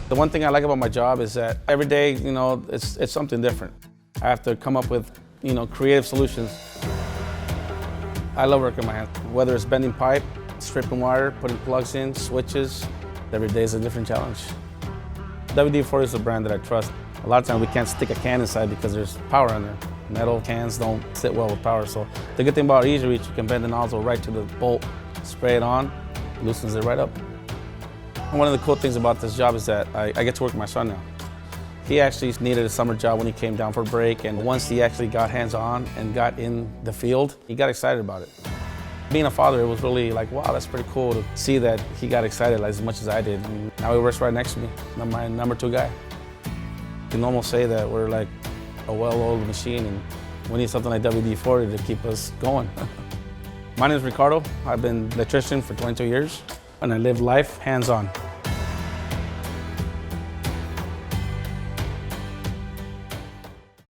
The one thing I like about my job is that every day, it's something different. I have to come up with, creative solutions. I love working with my hands. Whether it's bending pipe, stripping wire, putting plugs in, switches, every day is a different challenge. WD-40 is a brand that I trust. A lot of times we can't stick a can inside because there's power in there. Metal cans don't sit well with power, so the good thing about Easy Reach, you can bend the nozzle right to the bolt, spray it on, loosens it right up. And one of the cool things about this job is that I get to work with my son now. He actually needed a summer job when he came down for break, and once he actually got hands-on and got in the field, he got excited about it. Being a father, it was really like, wow, that's pretty cool to see that he got excited as much as I did. And now he works right next to me, my number 2 guy. You can almost say that we're like a well-oiled machine, and we need something like WD-40 to keep us going. My name is Ricardo. I've been an electrician for 22 years, and I live life hands-on.